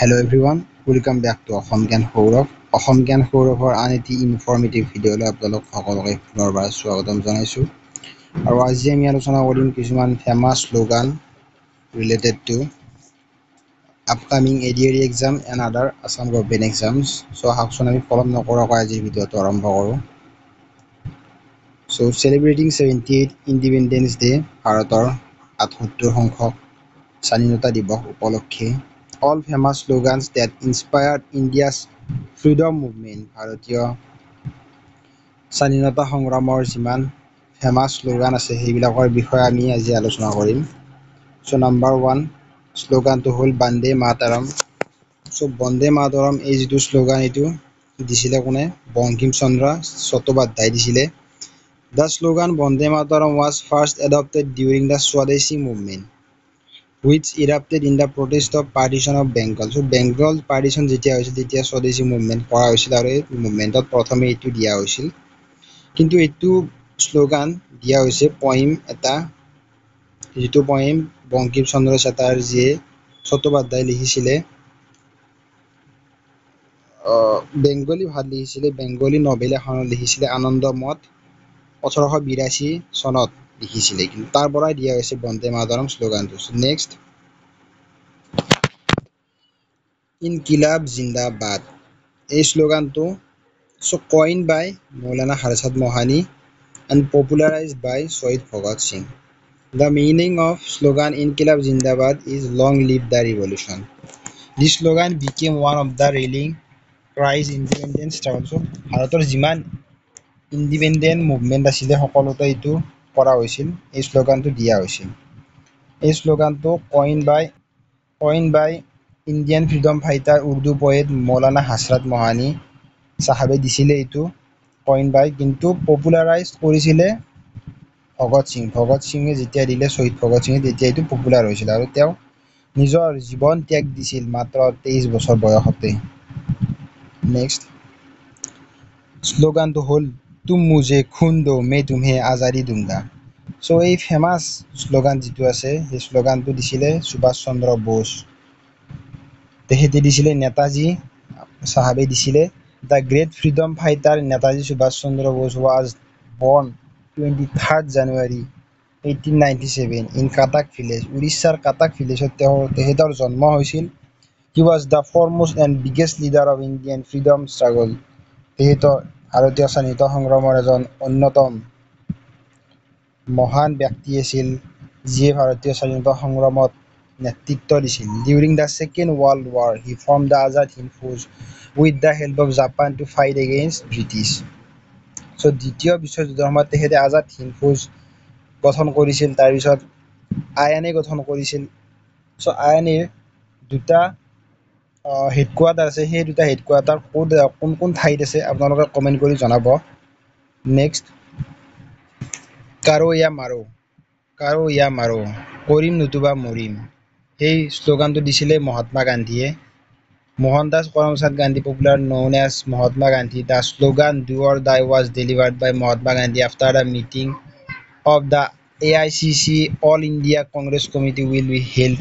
Hello everyone, welcome back to Assam জ্ঞান সৌৰভ। অসম জ্ঞান সৌৰভৰ আন এটি ইনফৰ্মেটিভ ভিডিঅ'লৈ আপোনালোক সকলোকে পুনৰবাৰ স্বাগতম জনাইছোঁ। আৰু আজি আমি আলোচনা কৰিম কিছুমান famous slogan related to upcoming ADRE exam and other Assam government exams. চ' আহকচোন আমি পলম নকৰাকৈ আজিৰ ভিডিঅ'টো আৰম্ভ কৰোঁ। চ' চেলিব্ৰেটিং 78 ইণ্ডিপেণ্ডেন্স ডে, ভাৰতৰ ৭৮ সংখ্যক স্বাধীনতা দিৱস উপলক্ষে all famous slogans that inspired India's freedom movement। ভাৰতীয় স্বাধীনতা সংগ্ৰামৰ যিমান ফেমাছ শ্লোগান আছে সেইবিলাকৰ বিষয়ে আমি আজি আলোচনা কৰিম। চ' নাম্বাৰ 1 শ্লোগানটো হ'ল বন্দে মাতৰম। চ' বন্দে মাতৰম এই যিটো শ্লোগান এইটো দিছিলে কোনে? বংকিম চন্দ্ৰ চট্টোপাধ্যায় দিছিলে। The slogan Bande Mataram was first adopted during the Swadeshi movement, which erupted in the protest of partition of Bengal। So Bengal partition যেতিয়া হৈছিল তেতিয়া স্বদেশী মুভমেণ্ট কৰা হৈছিল আৰু এই মুভমেণ্টত প্ৰথমে এইটো দিয়া হৈছিল। কিন্তু এইটো শ্লোগান দিয়া হৈছে পয়েম এটা, যিটো পয়েম বংকিম চন্দ্ৰ চেটাৰ্জীয়ে চট্টোপাধ্যায় লিখিছিলে। বেংগলী ভাষাত লিখিছিলে, বেংগলী নভেল এখনত লিখিছিলে আনন্দমঠ 1882 চনত লিখিছিলে, কিন্তু তাৰ পৰাই দিয়া হৈছে বন্দে মাতৰম শ্লোগানটো। নেক্সট ইনকিলাব জিন্দাবাদ। এই শ্লোগানটো coined by Maulana Harsad Mohani and popularized by Shahid Bhagat Singh. The meaning of slogan Inkilab Zindabad is long live the revolution. This slogan became one of the rallying cries independence struggle। So ভাৰতৰ যিমান independent movement আছিলে সকলোতে এইটো কৰা হৈছিল, এই শ্লোগানটো দিয়া হৈছিল। এই শ্লোগানটো coined by Indian freedom fighter Urdu poet Maulana Hasrat Mohani চাহাবে দিছিলে এইটো coined by, কিন্তু পপুলাৰাইজ কৰিছিলে ভগত সিং। ভগত সিঙে যেতিয়া দিলে, শ্বহীদ ভগত সিঙে, তেতিয়া এইটো পপুলাৰ হৈছিল আৰু তেওঁ নিজৰ জীৱন ত্যাগ দিছিল মাত্ৰ 23 বছৰ বয়সতে। নেক্সট শ্লোগানটো হ'ল তুম মুঝে খুন দো মে তুমহে আজাদী দুংগা। চ' এই ফেমাছ শ্লোগান যিটো আছে সেই শ্লোগানটো দিছিলে সুভাষ চন্দ্ৰ বোস, তেখেতে দিছিলে। নেতাজী চাহাবে দিছিলে। The great freedom fighter Netaji Subhash Chandra Bose was born 23 January 1897 in Cuttack village. উৰিষ্যাৰ কাটাক ভিলেজত তেখেতৰ জন্ম হৈছিল। He was the foremost and biggest leader of Indian freedom struggle. তেখেতৰ ভাৰতীয় স্বাধীনতা সংগ্ৰামৰ এজন অন্যতম মহান ব্যক্তি আছিল, যিয়ে ভাৰতীয় স্বাধীনতা সংগ্ৰামত নেতৃত্ব দিছিল। During the second world war he form the Azad Hind Fauj with the help of Japan to fight against British. So' দ্বিতীয় বিশ্বযুদ্ধৰ সময়ত তেখেতে আজাদ হিন্দ ফৌজ গঠন কৰিছিল, তাৰপিছত INA গঠন কৰিছিল। চ' INA দুটা হেডকোৱাৰ্টাৰ আছে, সেই দুটা হেডকোৱাৰ্টাৰ কোন কোন ঠাইত আছে আপোনালোকে কমেণ্ট কৰি জনাব। নেক্সট কাৰো য়া মাৰো, কাৰো য়া মাৰো, কৰিম নতুবা মৰিম। সেই শ্লোগানটো দিছিলে মহাত্মা গান্ধীয়ে। Mohandas Karamchand Gandhi, popular known as Mahatma Gandhi. The slogan "Do or Die" was delivered by Mahatma Gandhi after the meeting of the AICC All India Congress Committee will be held।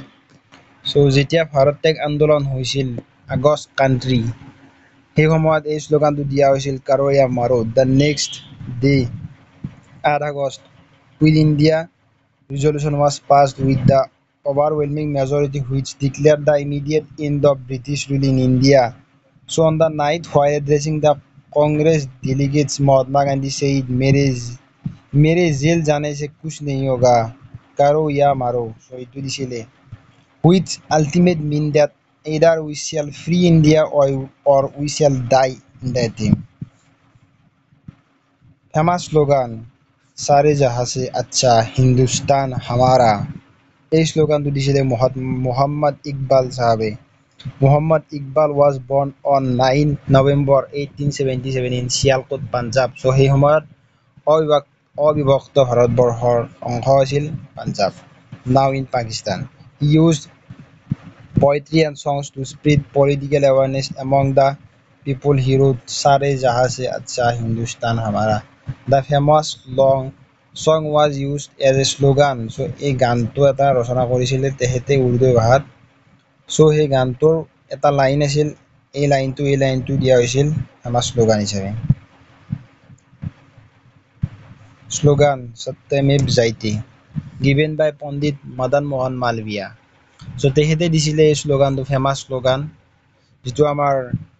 চ' যেতিয়া ভাৰত ত্যাগ আন্দোলন হৈছিল আগষ্ট কাণ্ট্ৰি, সেই সময়ত এই শ্লোগানটো দিয়া হৈছিল কাৰো য়া মাৰো। The next day 8 August Quit India resolution was passed with the overwhelming majority which declared the immediate end of British rule in India। So on the night while addressing the Congress delegates, Mahatma Gandhi said, मेरे jail जाने से कुछ नहीं होगा, करो या मारो। So এইটো দিছিলে, which ultimate mean that either we shall free India or we shall die in the attempt। Famous slogan सारे जहां से अच्छा हिंदुस्तान हमारा। এই শ্লোগানটো দিছিলে মোহাম্মদ ইকবাল চাহাবে। Muhammad Iqbal was born on 9 November 1877 in Sialkot, Punjab. চ' সেই সময়ত অবিভক্ত ভাৰতবৰ্ষৰ অংশ আছিল Punjab, now in Pakistan। He used poetry and songs to spread political awareness among the people। He wrote सारे जहां से अच्छा हिंदुस्तान हमारा। The famous long song was used as a slogan। চ' এই গানটো এটা ৰচনা কৰিছিলে তেখেতে উৰ্দু ভাষাত। চ' সেই গানটোৰ এটা লাইন আছিল, এই লাইনটো দিয়া হৈছিল আমাৰ শ্লোগান হিচাপে। শ্লোগান সত্যমেৱ জয়তে গিভেন বাই পণ্ডিত মদন মোহন মালভিয়া। চ' তেখেতে দিছিলে এই শ্লোগানটো, ফেমাছ শ্লোগান, যিটো আমাৰ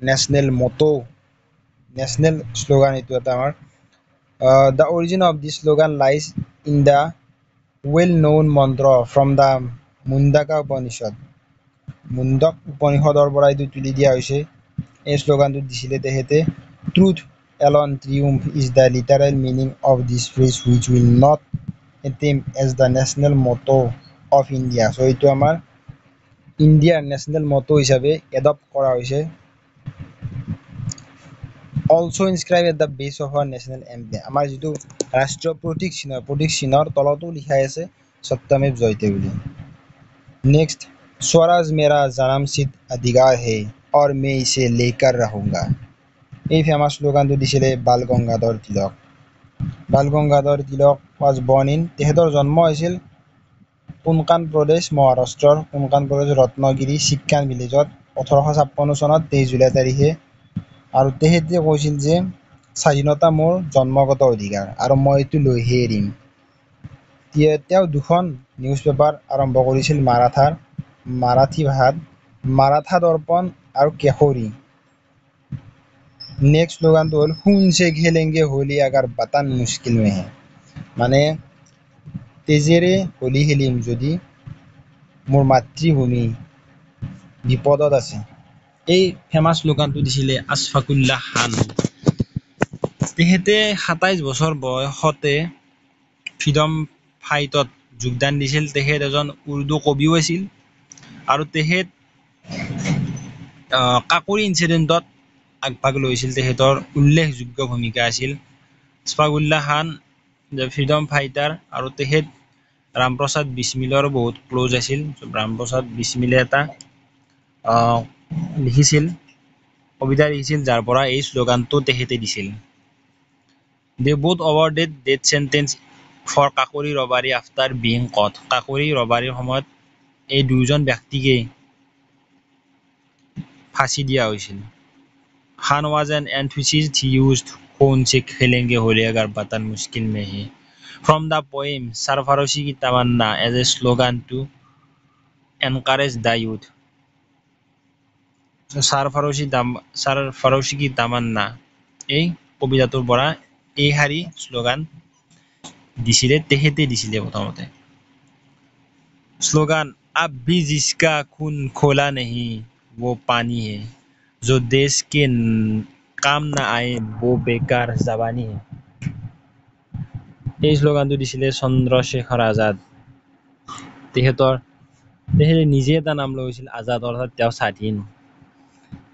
নেশ্যনেল মটো, নেশ্যনেল শ্লোগান এইটো এটা আমাৰ। The origin of this slogan lies in the well noun মন্ত্ৰ ফ্ৰম দ্য মুণ্ডাকা উপনিষদ। মুণ্ডক উপনিষদৰ পৰা এইটো তুলি দিয়া হৈছে। এই শ্লোগানটো দিছিলে তেখেতে। Truth alone triumph is the literal meaning of this phrase which will not attempt as the national motto of India. So' এইটো আমাৰ ইণ্ডিয়াৰ নেশ্যনেল মটো হিচাপে এডপ্ট কৰা হৈছে। Also' inscribe at the base of our national emblem. আমাৰ যিটো ৰাষ্ট্ৰীয় প্ৰতীক চিহ্নৰ তলতো লিখাই আছে সত্যমেৱ জয়তে বুলি। নেক্সট, স্বৰাজ মেৰা জনমসিদ্ধ অধিকাৰ হে और मैं इसे लेकर रहूंगा। এই ফেমাছ শ্লোগানটো দিছিলে বাল গংগাধৰ তিলক। বাল গংগাধৰ তিলক ৱাজ বৰ্ণ ইন, তেখেতৰ জন্ম হৈছিল কোনকান প্ৰদেশ, মহাৰাষ্ট্ৰৰ কোনকান প্ৰদেশ ৰত্নগিৰি চিক্কান ভিলেজত 1856 চনত 23 জুলাই তাৰিখে। আৰু তেখেতে কৈছিল যে স্বাধীনতা মোৰ জন্মগত অধিকাৰ আৰু মই এইটো লৈহে এৰিম। তেওঁ দুখন নিউজ পেপাৰ আৰম্ভ কৰিছিল মাৰাঠী ভাষাত, মাৰাঠা দৰ্পণ আৰু কেশৰী। নেক্সট শ্লোগানটো হ'ল খুন সে খেলেংগে হোলী আগাৰ বাটান মুস্কিল মে হে। মানে তেজেৰে হোলী খেলিম যদি মোৰ মাতৃভূমি বিপদত আছে। এই ফেমাছ শ্লোগানটো দিছিলে আশফাকুল্লাহ খান। তেখেতে 27 বছৰ বয়সতে ফ্ৰীডম ফাইটত যোগদান দিছিল। তেখেত এজন উৰ্দু কবিও আছিল আৰু তেখেত কাকোৰি ইনচিডেণ্টত আগভাগ লৈছিল। তেখেতৰ উল্লেখযোগ্য ভূমিকা আছিল। আশফাকুল্লাহ খান যে ফ্ৰীডম ফাইটাৰ, আৰু তেখেত ৰামপ্ৰসাদ বিছমিলৰ বহুত ক্ল'জ আছিল। ৰামপ্ৰসাদ বিছমিলে এটা লিখিছিল, কবিতা লিখিছিল, যাৰ পৰা এই শ্লোগানটো তেখেতে দিছিল। They both awarded death sentence for Kakori robbery after being caught. Kakori ৰবাৰীৰ সময়ত এই দুয়োজন ব্যক্তিকে ফাঁচি দিয়া হৈছিল। খান ৱাজ এন এন্থুচিষ্ট, হি ইউজড খুন সে খেলেংগে হোলী আগাৰ বাটান মুস্কিল মে হে from the poem Sarfaroshi ki Tamanna as a slogan to encourage the youth. Sarfaroshi ki Tamanna, এই কবিতাটোৰ পৰা এই শাৰী শ্লোগান দিছিলে, তেখেতে দিছিলে প্ৰথমতে। শ্লোগান अब भी जिसका खून खोला नहीं वो पानी है जो देश के काम ना आए वो बेकार जबानी है। এই শ্লোগানটো দিছিলে চন্দ্ৰশেখৰ আজাদ। তেখেতে নিজে এটা নাম লৈ গৈছিল আজাদ, অৰ্থাৎ তেওঁ স্বাধীন।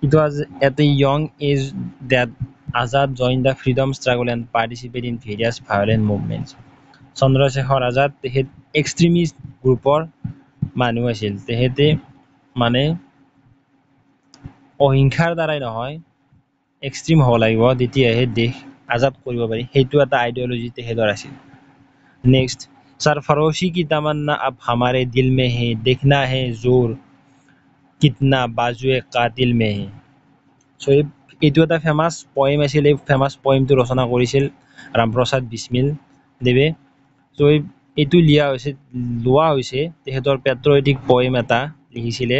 It was at a young age that Azad joined the freedom struggle and participated in various violent movements. Chandrashekhar Azad তেখেত এক্সট্ৰিমিষ্ট গ্ৰুপৰ মানুহ আছিল। তেখেতে মানে অহিংসাৰ দ্বাৰাই নহয়, এক্সট্ৰিম হ'ব লাগিব, তেতিয়াহে দেশ আজাদ কৰিব পাৰি, সেইটো এটা আইডিঅলজি তেখেতৰ আছিল। নেক্সট, সৰফৰোশী কি তামান্না আব হামাৰে দিল মে হে দেখনা হে জোৰ কিতনা বাজুৱে কাতিল মে হে। চ' এইটো এটা ফেমাছ পয়েম আছিল। এই ফেমাছ পয়েমটো ৰচনা কৰিছিল ৰামপ্ৰসাদ বিছমিল দেৱে। চ' এইটো লোৱা হৈছে তেখেতৰ পেট্ৰিয়টিক পয়েম এটা লিখিছিলে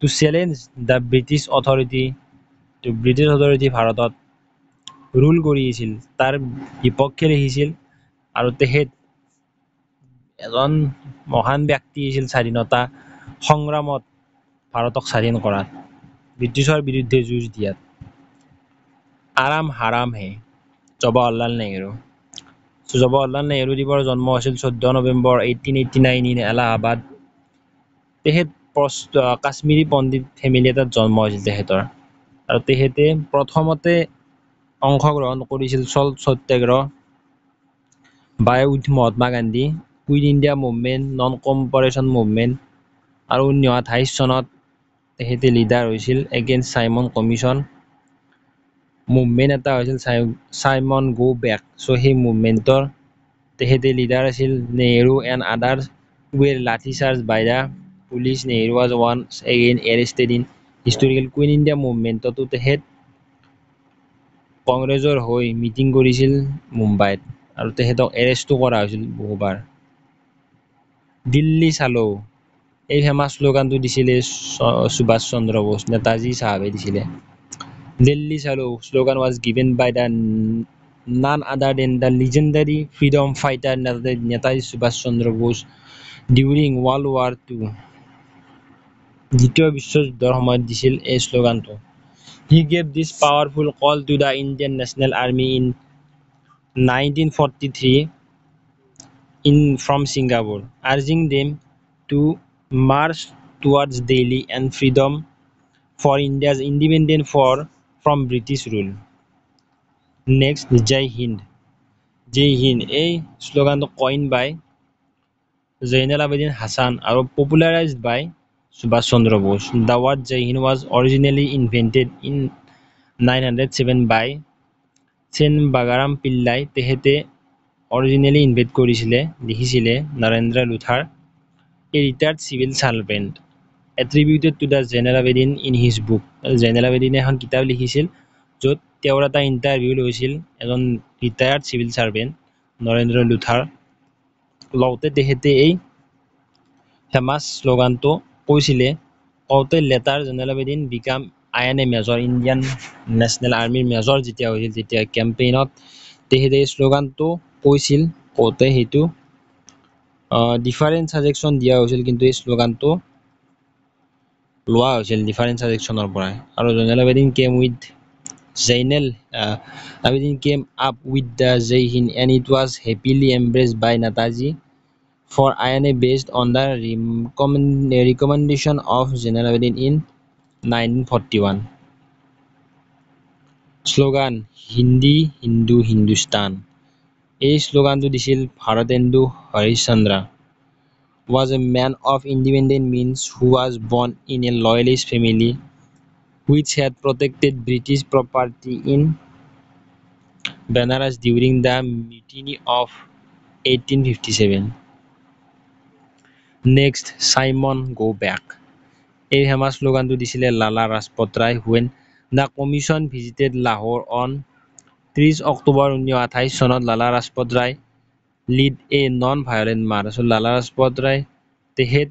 to challenge the British authority ভাৰতত ৰুল কৰি আছিল, তাৰ বিপক্ষে লিখিছিল। আৰু তেখেত এজন মহান ব্যক্তি আছিল স্বাধীনতা সংগ্ৰামত, ভাৰতক স্বাধীন কৰাত, ব্ৰিটিছৰ বিৰুদ্ধে যুঁজ দিয়াত। আৰাম হাৰাম হে, জৱাহৰলাল নেহৰু। জৱাহৰলাল নেহৰুদেৱৰ জন্ম হৈছিল 14 নৱেম্বৰ 1889 ইন এলাহাবাদ। তেখেত কাশ্মীৰী পণ্ডিত ফেমিলি এটাত জন্ম হৈছিল তেখেতৰ। আৰু তেখেতে প্ৰথমতে অংশগ্ৰহণ কৰিছিল salt Satyagraha by with Mahatma Gandhi, Quit India movement, non cooperation movement. আৰু 1928 চনত তেখেতে লিডাৰ হৈছিল এগেইনষ্ট চাইমন কমিশ্যন। মুভমেণ্ট এটা হৈছিল চাইমন গো বেক। চ' সেই মুভমেণ্টৰ তেখেতে লিডাৰ আছিল। Nehru and others were lathi charge by the police, Nehru was once again arrested in historical Quit India movement তো তেখেত কংগ্ৰেছৰ হৈ মিটিং কৰিছিল মুম্বাইত আৰু তেখেতক এৰেষ্টো কৰা হৈছিল বহুবাৰ। দিল্লী চালো এই ফেমাছ শ্লোগানটো দিছিলে সুভাষ চন্দ্ৰ বোস, নেতাজী চাহাবে দিছিলে। দিল্লী চালো slogan was given by the none other than the legendary freedom fighter Netaji Subhash Chandra Bose during World War II. দ্বিতীয় বিশ্বযুদ্ধৰ সময়ত দিছিল এই শ্লোগানটো। He gave this powerful call to the Indian National Army in 1943 from Singapore, urging them to march towards Delhi and freedom for India's independence from British rule. Next, Jai Hind. Jai Hind এই শ্লোগানটো coined by Zainal Abidin Hassan and popularized by Subhash Chandra Bose. The word Jai Hind was originally invented in 907 by Sen Bagaram Pillai. তেখেতে originally invent কৰিছিলে লিখিছিলে Narendra Luther, a retired civil servant, attributed to the Zainal Abidin in his book. Zainal Abidin এখন কিতাপ লিখিছিল য'ত তেওঁৰ এটা interview লৈছিল এজন retired civil servant Narendra Luther লওঁতে তেখেতে এই ফেমাছ শ্লোগানটো কৈছিলে। কওঁতে letter general Abedin became INA major, Indian national আৰ্মিৰ মেজৰ যেতিয়া হৈছিল তেতিয়া কেম্পেইনত তেখেতে এই শ্লোগানটো কৈছিল। কওঁতে সেইটো ডিফাৰেণ্ট ছাজেকশ্যন দিয়া হৈছিল, কিন্তু এই শ্লোগানটো লোৱা হৈছিল ডিফাৰেণ্ট ছাজেকশ্যনৰ পৰাই। আৰু general Abedin came with Zainal Abidin came up with the Jai Hind and it was happily embraced by Netaji for INA based on the recommendation of Zainal Abidin in 1941. Slogan Hindi, Hindu, Hindustan. এই শ্লোগানটো দিছিল Bharatendu Harishchandra, was a man of independent means who was born in a loyalist family which had protected British property in Banaras during the Mutiny of 1857. Next, Simon Go Back. এই famous শ্লোগানটো দিছিলে লালা ৰাজপথ ৰায় when the commission visited Lahore on 30 October 1928 চনত। লালা ৰাজপথ ৰায় lead a non-violent march. Lala ৰাজপথ ৰায় তেখেত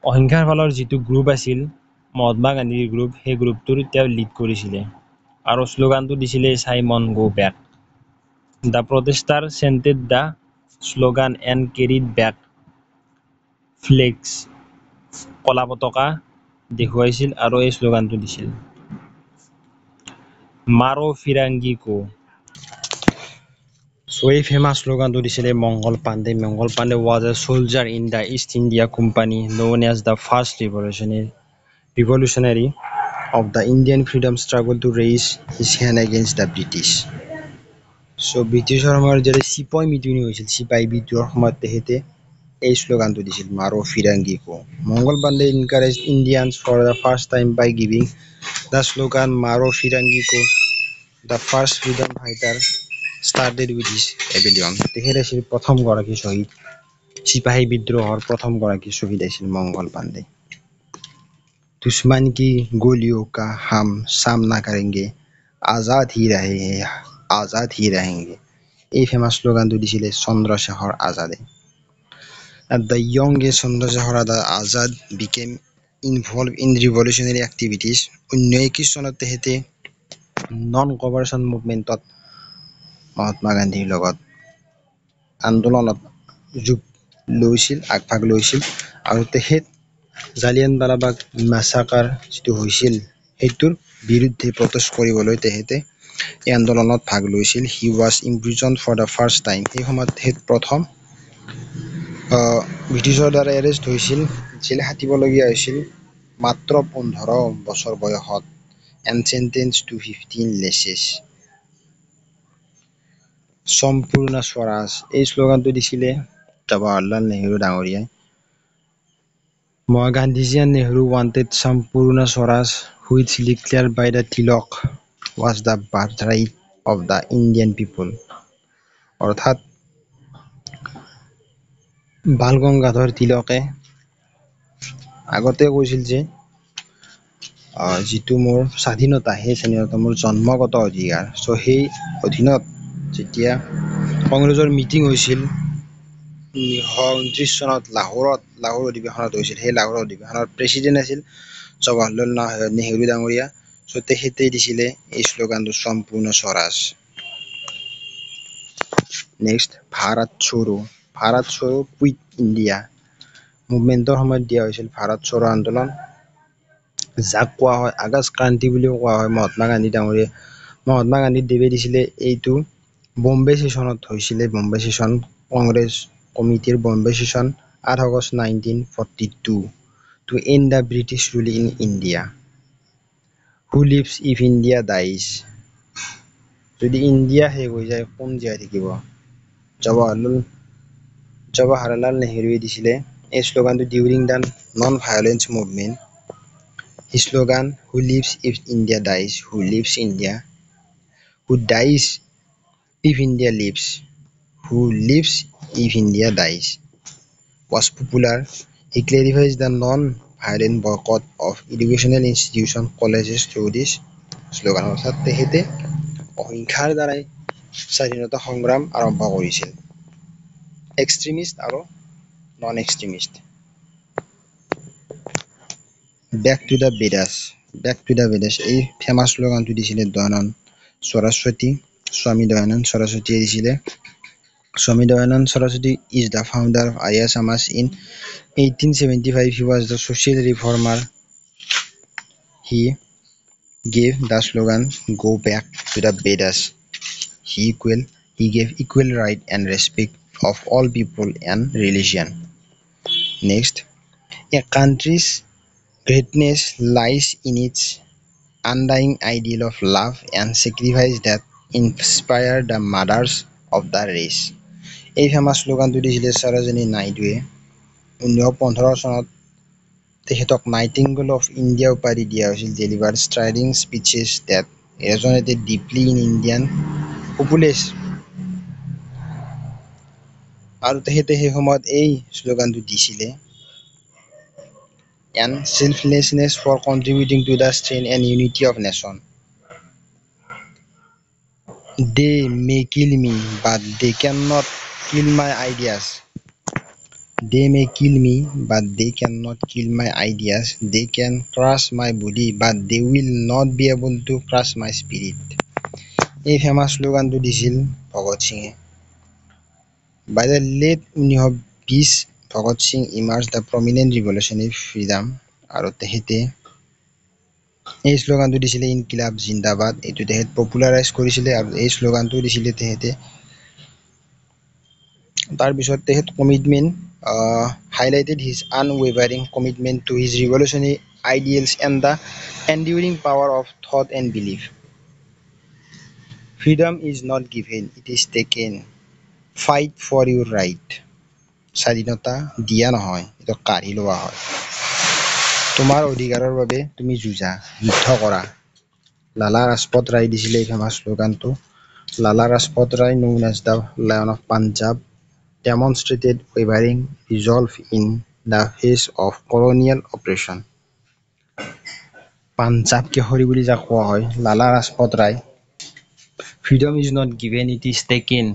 অহিংসাৰ ফালৰ যিটো গ্ৰুপ আছিল মহাত্মা গান্ধীৰ গ্ৰুপ, সেই গ্ৰুপটোৰ তেওঁ লিড কৰিছিলে আৰু শ্লোগানটো দিছিলে Simon go back. The protesters chanted the slogan and carried black flags, কলা পতাকা দেখুৱাইছিল আৰু এই শ্লোগানটো দিছিল। মাৰো ফিৰাংগী কো, এই ফেমাছ শ্লোগানটো দিছিলে মংগল পাণ্ডে। মংগল Pandey was a soldier in the East India Company known as the first revolutionary of the Indian freedom struggle to raise his hand against the British. ব্ৰিটিছৰ সময়ত যেতিয়া চিপাহী মিটিনি হৈছিল, চিপাহী বিদ্ৰোহৰ সময়ত তেখেতে এই শ্লোগানটো দিছিল মাৰো ফিৰাংগী কো। মংগল Pandey encouraged Indians for the first time by giving the slogan মাৰো ফিৰাংগী কো. The first freedom fighter started with his rebellion. তেখেত আছিল প্ৰথমগৰাকী শ্বহীদ, চিপাহী বিদ্ৰোহৰ প্ৰথমগৰাকী শ্বহীদ আছিল মংগল পাণ্ডে। দুশ্মন কি গোলিও কা হাম সামনা কৰেংগে, আজাদ হি ৰহে আজাদ হি रहेंगे। এই ফেমাছ শ্লোগানটো দিছিলে চন্দ্ৰশেখৰ আজাদে। The young Chandrashekhar Azad became involved in revolutionary activities. 1921 চনত তেখেতে নন কভাৰচন মুভমেণ্টত মহাত্মা গান্ধীৰ লগত আন্দোলনত আগভাগ লৈছিল আৰু তেখেত জালিয়ানৱালাবাগ মাছাকাৰ যিটো হৈছিল সেইটোৰ বিৰুদ্ধে প্ৰটেষ্ট কৰিবলৈ তেখেতে এই আন্দোলনত ভাগ লৈছিল। He was imprisoned for the first time. এই সময়ত তেখেত প্ৰথম ব্ৰিটিছৰ দ্বাৰা এৰেষ্ট হৈছিল, জেল খাটিবলগীয়া হৈছিল মাত্ৰ 15 বছৰ বয়সত and sentenced to 15 lashes. সম্পূৰ্ণ স্বৰাজ, এই শ্লোগানটো দিছিলে জৱাহৰলাল নেহৰু ডাঙৰীয়াই। Gandhiji and Nehru wanted Sampurna Swaraj, which declared by the Tilak was the birthright of the Indian people. অৰ্থাৎ বাল গংগাধৰ তিলকে আগতে কৈছিল যে যিটো মোৰ স্বাধীনতা, সেই স্বাধীনতা মোৰ জন্মগত অধিকাৰ। চ' সেই অধীনত যেতিয়া কংগ্ৰেছৰ মিটিং হৈছিল 1929 চনত লাহোৰ অধিৱেশনত হৈছিল, সেই লাহোৰ অধিৱেশনৰ প্ৰেচিডেণ্ট আছিল জৱাহৰলাল নেহৰু ডাঙৰীয়া। চ' তেখেতে দিছিলে এই শ্লোগানটো সম্পূৰ্ণ স্বৰাজ। নেক্সট, ভাৰত চোৰো কুইট ইণ্ডিয়া মুভমেণ্টৰ সময়ত দিয়া হৈছিল ভাৰত চোৰো আন্দোলন, যাক কোৱা হয় আগষ্ট ক্ৰান্তি বুলিও কোৱা হয়। মহাত্মা গান্ধী দেৱে দিছিলে এইটো বম্বে ছেছনত হৈছিলে। বম্বে ছেছন, কংগ্ৰেছ কমিটিৰ Bombay session 8 August 1942 to end the British rule in India. Who lives if India dies? যদি ইণ্ডিয়া শেষ হৈ যায়, কোন জীয়াই থাকিব? জৱাহৰলাল নেহৰুৱে দিছিলে এই শ্লোগানটো during the non violence movement. His slogan, who lives if India dies? Who lives India? Who dies if India lives? Who lives if India dies? Was popular. He clarifies the non-violent boycott of educational institutions, colleges through this slogan. অৰ্থাৎ তেখেতে অহিংসাৰ দ্বাৰাই স্বাধীনতা সংগ্ৰাম আৰম্ভ কৰিছিল। Extremist আৰু non extremist. Back to the Vedas. এই ফেমাছ শ্লোগানটো দিছিলে স্বামী দয়ানন্দ সৰস্বতীয়ে দিছিলে। Swami Dayanand Saraswati is the founder of Arya Samaj. In 1875, he was the social reformer. He gave the slogan, "Go back to the Vedas." He gave equal right and respect of all people and religion. Next, a country's greatness lies in its undying ideal of love and sacrifice that inspired the mothers of the race. এই famous শ্লোগানটো দিছিলে সৰোজিনী নাইডুৱে। 1915 চনত তেখেতক nightingale of India উপাধি দিয়া হৈছিল। Deliver striding speeches that resonated deeply in Indian population. আৰু তেখেতে সেই সময়ত এই শ্লোগানটো দিছিলে, and selflessness for contributing to the strength and unity of nation. They may kill me, but they cannot kill my ideas. They may kill me, but they cannot kill my ideas. They can crush my body, but they will not be able to crush my spirit. এই famous শ্লোগানটো দিছিল ভগত সিঙে। By the late 1920, Bhagat Singh emerged the prominent revolutionary freedom, আৰু তেখেতে এই শ্লোগানটো দিছিলে ইনকিলাব জিন্দাবাদ। এইটো তেখেতে পপুলাৰাইজ কৰিছিলে আৰু এই শ্লোগানটো দিছিলে তেখেতে। তাৰপিছত তেখেত commitment highlighted his unwavering commitment to his revolutionary ideals and the enduring power of thought and belief. Freedom is not given, it is taken. Fight for your right. স্বাধীনতা দিয়া নহয়, এইটো কাঢ়ি লোৱা হয়। তোমাৰ অধিকাৰৰ বাবে তুমি যুদ্ধ কৰা। লালা ৰাজপথ ৰায় দিছিলে এই ফেমাছ শ্লোগানটো। লালা ৰাজপথ ৰায়, known as the Lion of Punjab, demonstrated wavering resolve in the face of colonial oppression. Punjab কেশৰী বুলি যাক কোৱা হয়, লালা ৰাজপথ ৰায়। Freedom is not given, it is taken.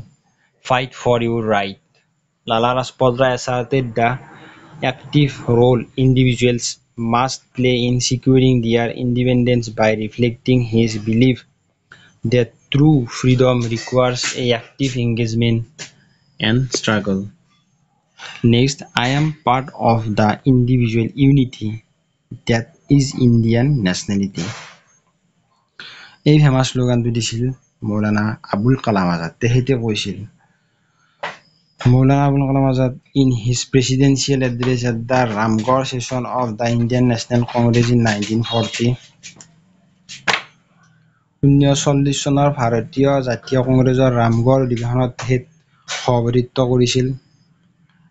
Fight for your right. Lala Rajpat Rai asserted the active role individuals must play in securing their independence by reflecting his belief that true freedom requires a active engagement and struggle. Next, I am part of the individual unity that is Indian nationality. এই famous শ্লোগানটো দিছিল মৌলানা আবুল কালাম আজাদ। তেখেতে কৈছিল, Maulana Abul Kalam Azad, in his presidential address at the Ramgarh session of the Indian National Congress in 1940, 1940 চনৰ ভাৰতীয় জাতীয় কংগ্ৰেছৰ ৰামগড় অধিৱেশনত তেখেত সভাপতিত্ব কৰিছিল।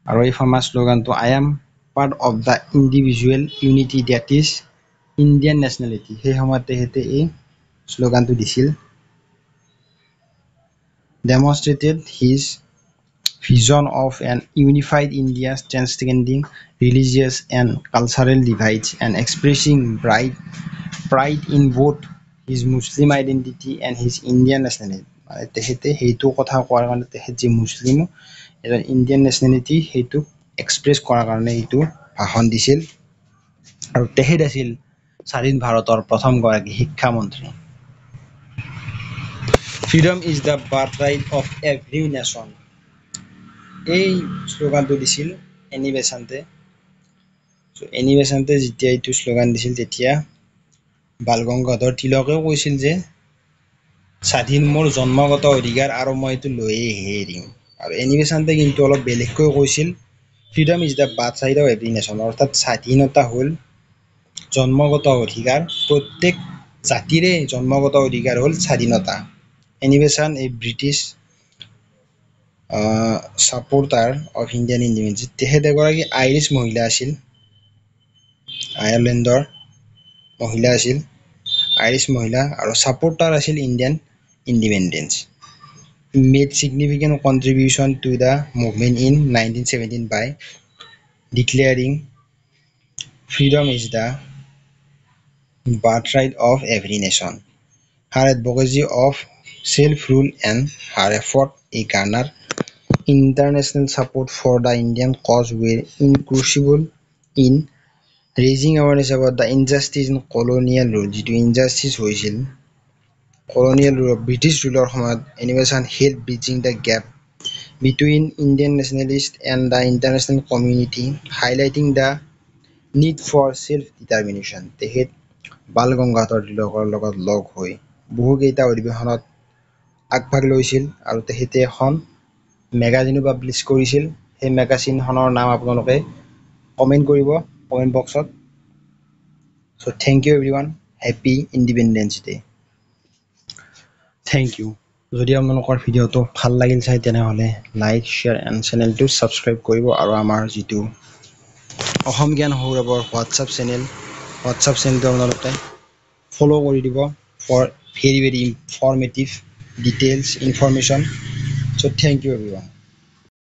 আৰু এই famous শ্লোগানটো, I am part of the individual unity that is Indian nationality, সেই সময়ত তেখেতে এই শ্লোগানটো দিছিল। Demonstrated his vision of an unified India transcending religious and cultural divides and expressing pride in both his Muslim identity and his Indian nationality. মানে তেখেতে সেইটো কথা কোৱাৰ কাৰণে তেখেত যে মুছলিম এজন ইণ্ডিয়ান নেশ্যনেলিটি সেইটো এক্সপ্ৰেছ কৰাৰ কাৰণে এইটো ভাষণ দিছিল আৰু তেখেত আছিল স্বাধীন ভাৰতৰ প্ৰথমগৰাকী শিক্ষামন্ত্ৰী freedom is the birth write off every nation এই শ্লোগানটো দিছিল এনি বেচান্তে এনি বেচান্তে যেতিয়া এইটো শ্লোগান দিছিল তেতিয়া বাল গংগাধৰ তিলকেও কৈছিল যে স্বাধীন মোৰ জন্মগত অধিকাৰ আৰু মই এইটো লৈহে এৰিম আৰু এনি বেচান্তে কিন্তু অলপ বেলেগকৈ কৈছিল freedom is the birth write off every nation অৰ্থাৎ স্বাধীনতা হ'ল জন্মগত অধিকাৰ প্ৰত্যেক জাতিৰে জন্মগত অধিকাৰ হ'ল স্বাধীনতা এনি বেচান্ট এই British supporter of Indian independence তেখেত এগৰাকী আইৰিছ মহিলা আছিল আয়াৰলেণ্ডৰ মহিলা আছিল আইৰিছ মহিলা আৰু ছাপোৰ্টাৰ আছিল Indian independence made significant contribution to the movement in 1917 by declaring freedom is the birthright of every nation. Her advocacy of self-rule and her effort in garner international support for the Indian cause were incrucible in raising awareness about the injustice in colonial rule. যিটো injustice হৈছিল colonial rule British ruler সময়ত innovation helped bridging the gap between Indian nationalists and the international community, highlighting the need for self-determination. তেখেত বাল গংগাধৰ তিলকৰ লগত লগ হৈ বহুকেইটা অধিৱেশনত আগভাগ লৈছিল আৰু তেখেতে এখন মেগাজিনো পাব্লিছ কৰিছিল সেই মেগাজিনখনৰ নাম আপোনালোকে কমেণ্ট কৰিব কমেণ্ট বক্সত so' thank you everyone happy independence day thank you যদি আপোনালোকৰ ভিডিঅ'টো ভাল লাগিল চাই তেনেহ'লে লাইক শ্বেয়াৰ এণ্ড চেনেলটো ছাবস্ক্ৰাইব কৰিব আৰু আমাৰ যিটো অসম জ্ঞান সৌৰভৰ হোৱাটছআপ চেনেলটো আপোনালোকে ফ'ল' কৰি দিব for very informative details information so' thank you everyone